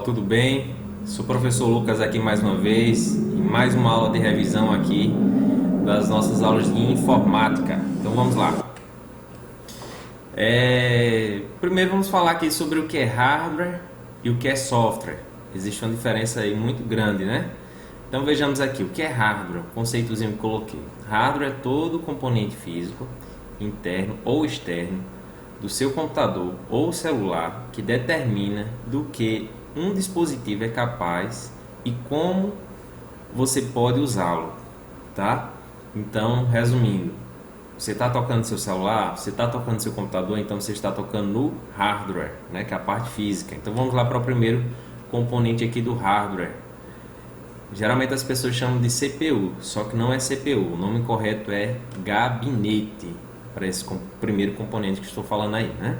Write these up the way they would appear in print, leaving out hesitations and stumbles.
tudo bem? Sou o professor Lucas aqui mais uma vez, em mais uma aula de revisão aqui das nossas aulas de informática. Então vamos lá. Primeiro vamos falar aqui sobre o que é hardware e o que é software. Existe uma diferença aí muito grande, né? Então vejamos aqui, o que é hardware? O conceitozinho que coloquei. Hardware é todo componente físico, interno ou externo, do seu computador ou celular que determina do que um dispositivo é capaz e como você pode usá-lo, tá? Então, resumindo, você está tocando seu celular, você está tocando seu computador, então você está tocando no hardware, né? Que é a parte física. Então vamos lá para o primeiro componente aqui do hardware. Geralmente as pessoas chamam de CPU, só que não é CPU, o nome correto é gabinete, para esse primeiro componente que estou falando aí, né?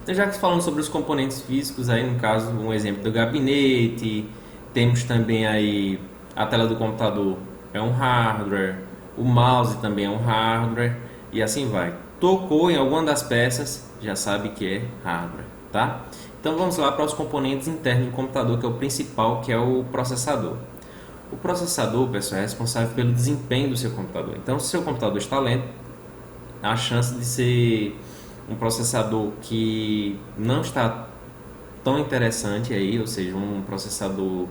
Então, já que falamos sobre os componentes físicos, aí no caso, um exemplo do gabinete, temos também aí a tela do computador é um hardware, o mouse também é um hardware e assim vai. Tocou em alguma das peças, já sabe que é hardware, tá? Então vamos lá para os componentes internos do computador, que é o principal, que é o processador. O processador, pessoal, é responsável pelo desempenho do seu computador. Então, se o seu computador está lento, a chance de ser um processador que não está tão interessante aí, ou seja, um processador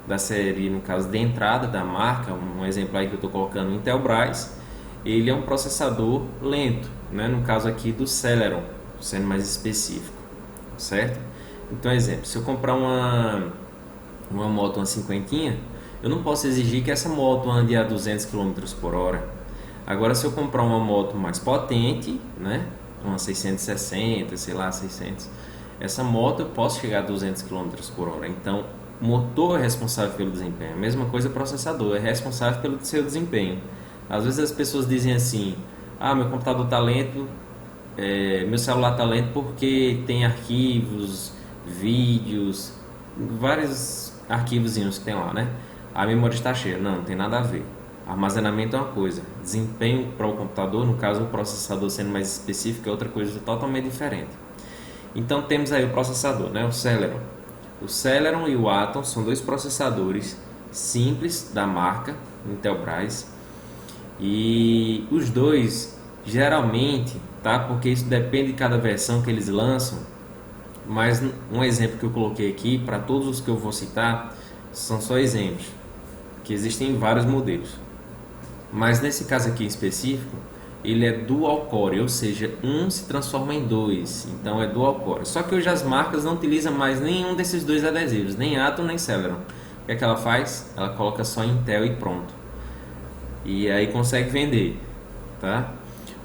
da série, no caso de entrada da marca, um exemplo aí que eu estou colocando, Intelbras, ele é um processador lento, né? No caso aqui do Celeron, sendo mais específico, certo? Então, exemplo, se eu comprar uma moto, uma cinquentinha, eu não posso exigir que essa moto ande a 200 km por hora. Agora, se eu comprar uma moto mais potente, né, uma 660, sei lá, 600, essa moto eu posso chegar a 200 km por hora. Então, o motor é responsável pelo desempenho. A mesma coisa o processador, é responsável pelo seu desempenho. Às vezes as pessoas dizem assim, meu computador está lento, meu celular está lento porque tem arquivos, vídeos, vários arquivozinhos que tem lá, né? A memória está cheia. Não tem nada a ver. Armazenamento é uma coisa, desempenho para o computador, no caso o processador sendo mais específico, é outra coisa totalmente diferente. Então temos aí o processador, né? O Celeron. O Celeron e o Atom são dois processadores simples da marca Intelbras e os dois geralmente, tá? Porque isso depende de cada versão que eles lançam, mas um exemplo que eu coloquei aqui, para todos os que eu vou citar, são só exemplos, que existem vários modelos. Mas nesse caso aqui em específico, ele é dual core, ou seja, um se transforma em dois, então é dual core. Só que hoje as marcas não utilizam mais nenhum desses dois adesivos, nem Atom nem Celeron. O que é que ela faz? Ela coloca só Intel e pronto. E aí consegue vender, tá?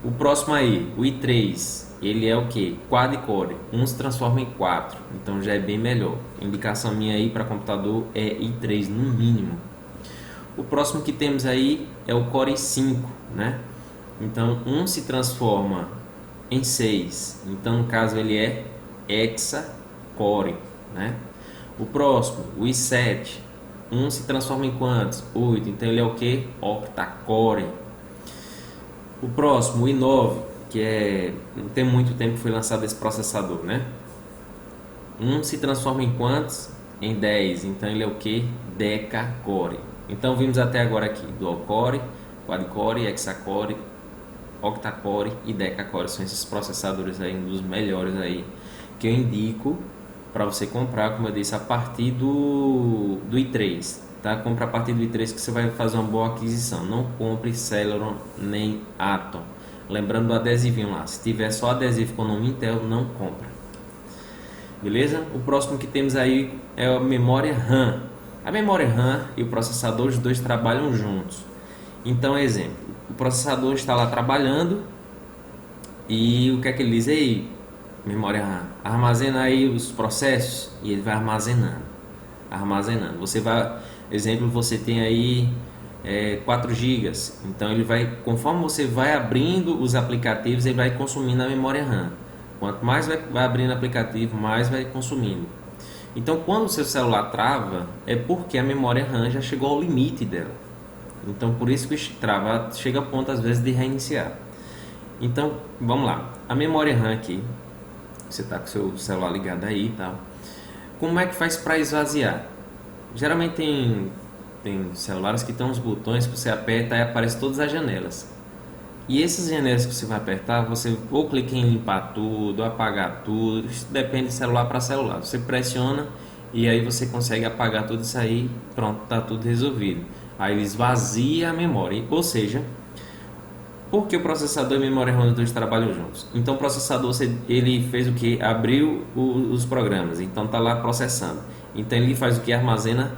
O próximo aí, o i3, ele é o que? Quad core, um se transforma em 4, então já é bem melhor. A indicação minha aí para computador é i3 no mínimo. O próximo que temos aí é o Core i5, né? Então, um se transforma em 6. Então, no caso, ele é hexa-core, né? O próximo, o i7, um se transforma em quantos? 8. Então, ele é o que? Octa-core. O próximo, o i9, não tem muito tempo que foi lançado esse processador, né? Um se transforma em quantos? Em 10. Então, ele é o que? Deca-core. Então vimos até agora aqui dual core, quad core, hexacore, octa-core e deca-core. São esses processadores aí, um dos melhores aí que eu indico para você comprar, como eu disse, a partir do i3, tá? Compre a partir do i3 que você vai fazer uma boa aquisição. Não compre Celeron nem Atom. Lembrando do adesivinho lá, se tiver só adesivo com o nome Intel, não compra. Beleza? O próximo que temos aí é a memória RAM. A memória RAM e o processador, os dois trabalham juntos. Então, exemplo, o processador está lá trabalhando e o que é que ele diz? Ei, memória RAM, armazena aí os processos, e ele vai armazenando. Você vai, exemplo, você tem aí 4 GB, então ele vai, conforme você vai abrindo os aplicativos, ele vai consumindo a memória RAM. Quanto mais vai abrindo aplicativo, mais vai consumindo. Então, quando o seu celular trava, é porque a memória RAM já chegou ao limite dela. Então, por isso que trava, chega a ponto, às vezes, de reiniciar. Então, vamos lá. A memória RAM aqui, você está com o seu celular ligado aí e tal. Como é que faz para esvaziar? Geralmente tem celulares que tem uns botões que você aperta e aparece todas as janelas. E essas janelas que você vai apertar, você ou clica em limpar tudo, apagar tudo, isso depende de celular para celular. Você pressiona e aí você consegue apagar tudo isso aí, pronto, tá tudo resolvido. Aí ele esvazia a memória, ou seja, porque o processador e a memória RAM dos dois trabalham juntos. Então o processador ele fez o que? Abriu os programas, então tá lá processando. Então ele faz o que? Armazena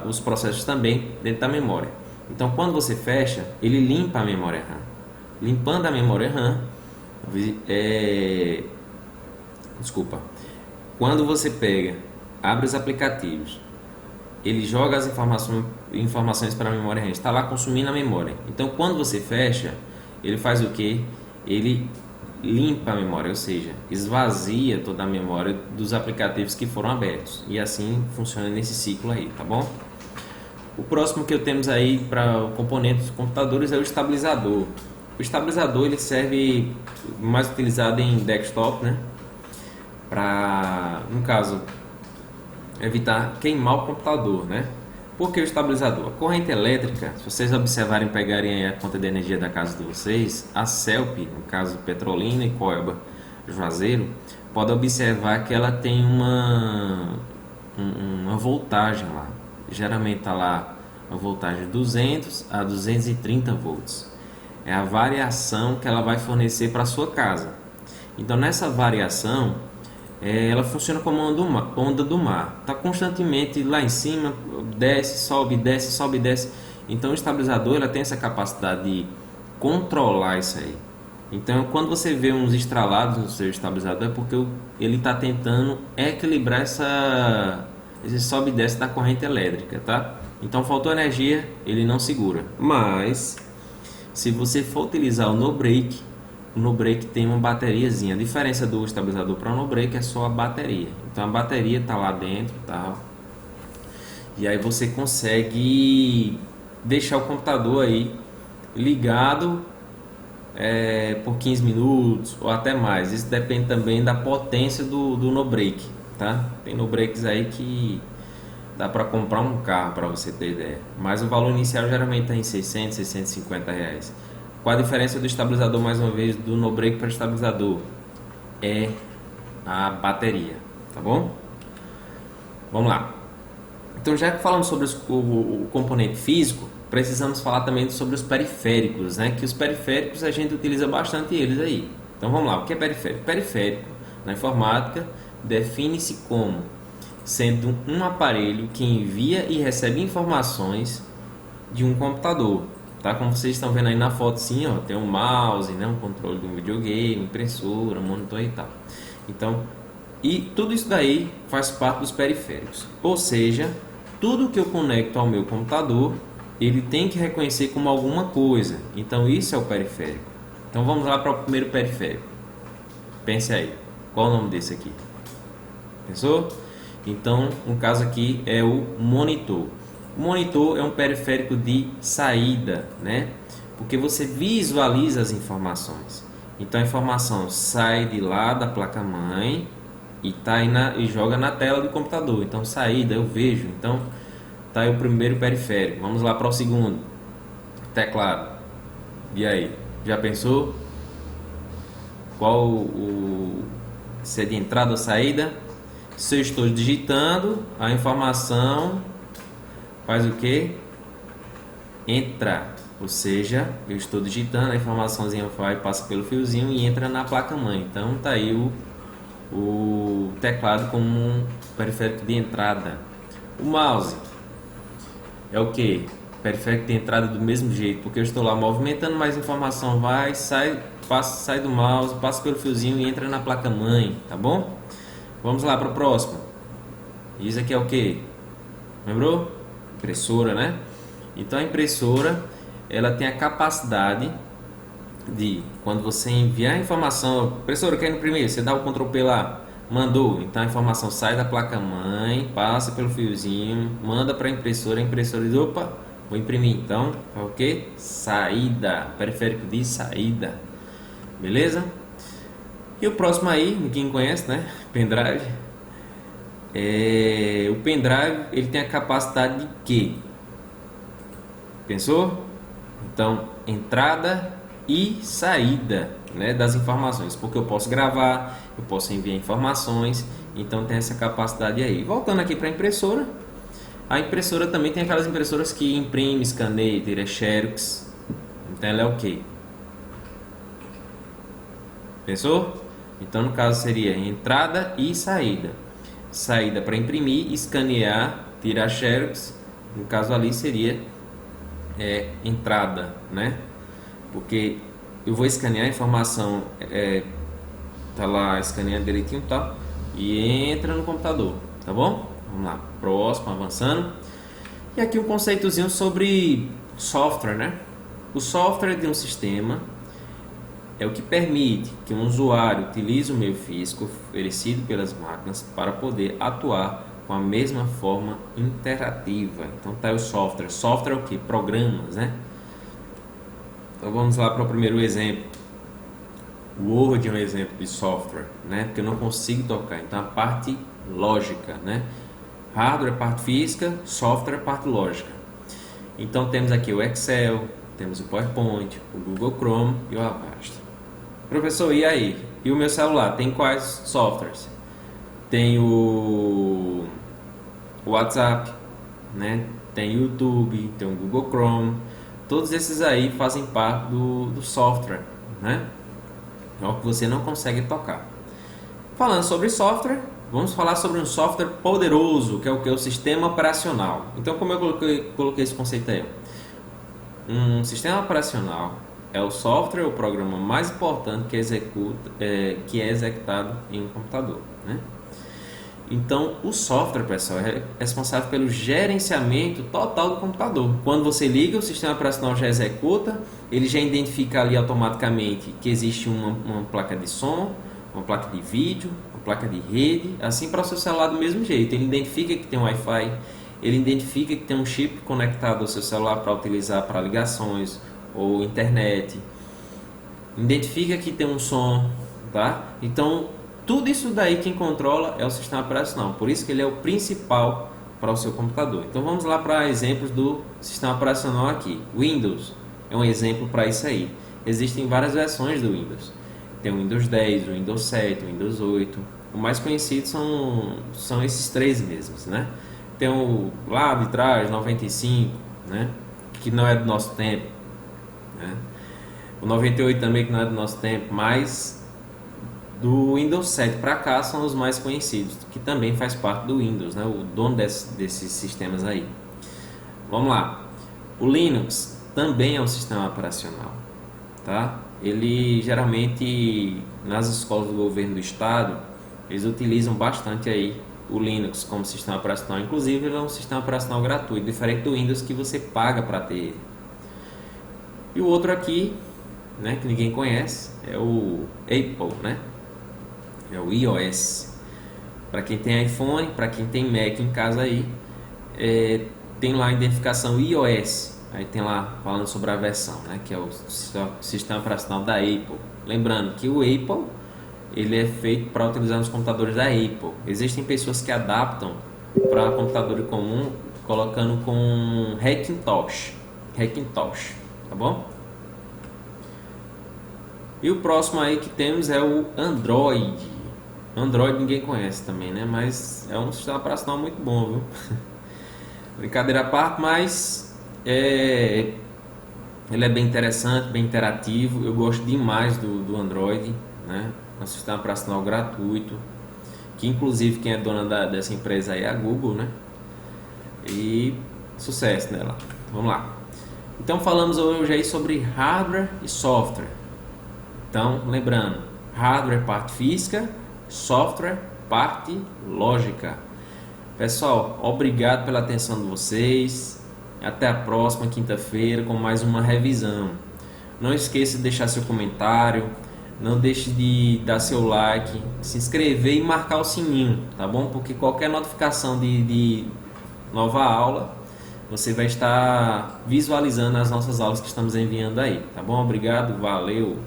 os processos também dentro da memória. Então quando você fecha, ele limpa a memória RAM. Limpando a memória RAM, desculpa. Quando você pega, abre os aplicativos, ele joga as informações para a memória RAM, está lá consumindo a memória. Então quando você fecha, ele faz o que? Ele limpa a memória, ou seja, esvazia toda a memória dos aplicativos que foram abertos. E assim funciona nesse ciclo aí, tá bom? O próximo que temos aí para o componente dos computadores é o estabilizador. O estabilizador ele serve mais utilizado em desktop, né? Para, no caso, evitar queimar o computador, né? Por que o estabilizador? A corrente elétrica, se vocês observarem, pegarem a conta de energia da casa de vocês, a CELP, no caso Petrolina e Coelba Juazeiro, pode observar que ela tem uma voltagem lá. Geralmente está lá a voltagem de 200 a 230 volts. É a variação que ela vai fornecer para a sua casa. Então nessa variação, ela funciona como onda do mar. Está constantemente lá em cima, desce, sobe, desce, sobe, desce. Então o estabilizador ela tem essa capacidade de controlar isso aí. Então quando você vê uns estralados no seu estabilizador é porque ele está tentando equilibrar esse sobe e desce da corrente elétrica, tá? Então faltou energia, ele não segura. Mas se você for utilizar o no break, o no break tem uma bateriazinha. A diferença do estabilizador para o no break é só a bateria. Então a bateria está lá dentro, tá? E aí você consegue deixar o computador aí ligado por 15 minutos ou até mais. Isso depende também da potência do no break, tá? Tem no breaks aí que dá para comprar um carro, para você ter ideia. Mas o valor inicial geralmente está em 600, 650 reais. Qual a diferença do estabilizador, mais uma vez, do no break para o estabilizador? É a bateria, tá bom? Vamos lá. Então, já que falamos sobre o componente físico, precisamos falar também sobre os periféricos, né? Que os periféricos a gente utiliza bastante eles aí. Então, vamos lá. O que é periférico? Periférico, na informática, define-se como sendo um aparelho que envia e recebe informações de um computador. Tá? Como vocês estão vendo aí na foto, sim, ó, tem um mouse, né? Um controle de um videogame, impressora, monitor e tal. Então, e tudo isso daí faz parte dos periféricos. Ou seja, tudo que eu conecto ao meu computador, ele tem que reconhecer como alguma coisa. Então, isso é o periférico. Então, vamos lá para o primeiro periférico. Pense aí. Qual o nome desse aqui? Pensou? Então, no caso aqui é o monitor. O monitor é um periférico de saída, né? Porque você visualiza as informações. Então a informação sai de lá da placa-mãe e tá aí e joga na tela do computador. Então saída eu vejo. Então tá aí o primeiro periférico. Vamos lá para o segundo. Teclado. E aí? Já pensou? Se é de entrada ou saída? Se eu estou digitando, a informação faz o que? Entra. Ou seja, eu estou digitando, a informaçãozinha passa pelo fiozinho e entra na placa-mãe. Então tá aí o teclado como um periférico de entrada. O mouse é o que? Periférico de entrada do mesmo jeito, porque eu estou lá movimentando, mais informação vai, sai do mouse, passa pelo fiozinho e entra na placa-mãe, tá bom? Vamos lá para o próximo. Isso aqui é o que? Lembrou? Impressora, né? Então a impressora ela tem a capacidade de, quando você enviar a informação, impressora quer imprimir, você dá o Ctrl P lá, mandou, então a informação sai da placa-mãe, passa pelo fiozinho, manda para a impressora diz, opa, vou imprimir, então é o que? Saída, periférico de saída, beleza? E o próximo aí, quem conhece, né? Pendrive. O pendrive ele tem a capacidade de quê? Pensou? Então, entrada e saída, né, das informações, porque eu posso gravar, eu posso enviar informações, então tem essa capacidade aí. Voltando aqui para a impressora também tem aquelas impressoras que imprime, escaneia, tira xerox, então ela é o quê? Pensou? Então no caso seria entrada e saída. Saída para imprimir, escanear, tirar xerox, no caso ali seria entrada, né? Porque eu vou escanear a informação, tá lá escaneando direitinho, tá? E entra no computador, tá bom? Vamos lá, próximo, avançando. E aqui um conceitozinho sobre software, né? O software de um sistema é o que permite que um usuário utilize o meio físico oferecido pelas máquinas para poder atuar com a mesma forma interativa. Então tá aí o software. Software é o que? Programas, né? Então vamos lá para o primeiro exemplo. O Word é um exemplo de software, né? Porque eu não consigo tocar. Então a parte lógica, né? Hardware é parte física, software é parte lógica. Então temos aqui o Excel, temos o PowerPoint, o Google Chrome e o Avast. Professor, e aí? E o meu celular? Tem quais softwares? Tem o WhatsApp, né? Tem o YouTube, tem o Google Chrome. Todos esses aí fazem parte do software, né? É o que você não consegue tocar. Falando sobre software, vamos falar sobre um software poderoso, que é o que? O sistema operacional. Então, como eu coloquei esse conceito aí? Um sistema operacional é o software, o programa mais importante que é executado em um computador, né? Então, o software, pessoal, é responsável pelo gerenciamento total do computador. Quando você liga, o sistema operacional já executa, ele já identifica ali automaticamente que existe uma placa de som, uma placa de vídeo, uma placa de rede, assim para o seu celular do mesmo jeito. Ele identifica que tem um Wi-Fi, ele identifica que tem um chip conectado ao seu celular para utilizar para ligações ou internet, identifica que tem um som, tá? Então, tudo isso daí quem controla é o sistema operacional, por isso que ele é o principal para o seu computador. Então vamos lá para exemplos do sistema operacional aqui. Windows é um exemplo para isso aí. Existem várias versões do Windows. Tem o Windows 10, o Windows 7, o Windows 8. O mais conhecido são esses três mesmos, né? Tem o lá de trás, 95, né? Que não é do nosso tempo, né? O 98 também, que não é do nosso tempo, mas do Windows 7 para cá são os mais conhecidos, que também faz parte do Windows, né? O dono desses sistemas aí. Vamos lá. O Linux também é um sistema operacional, tá? Ele geralmente nas escolas do governo do estado, eles utilizam bastante aí o Linux como sistema operacional. Inclusive ele é um sistema operacional gratuito, diferente do Windows que você paga para ter ele. E o outro aqui, né, que ninguém conhece, é o Apple, né? É o iOS. Para quem tem iPhone, para quem tem Mac em casa aí, tem lá a identificação iOS. Aí tem lá falando sobre a versão, né, que é o sistema operacional da Apple. Lembrando que o Apple ele é feito para utilizar nos computadores da Apple. Existem pessoas que adaptam para computador comum colocando com Hackintosh, tá bom? E o próximo aí que temos é o Android. Android ninguém conhece também, né? Mas é um sistema operacional muito bom, viu? Brincadeira à parte, mas ele é bem interessante, bem interativo. Eu gosto demais do Android, né? É um sistema operacional gratuito, que inclusive quem é dona dessa empresa aí é a Google, né? E sucesso nela. Vamos lá. Então falamos hoje aí sobre hardware e software. Então, lembrando, hardware parte física, software parte lógica. Pessoal, obrigado pela atenção de vocês. Até a próxima quinta-feira com mais uma revisão. Não esqueça de deixar seu comentário, não deixe de dar seu like, se inscrever e marcar o sininho, tá bom? Porque qualquer notificação de nova aula, você vai estar visualizando as nossas aulas que estamos enviando aí, tá bom? Obrigado, valeu!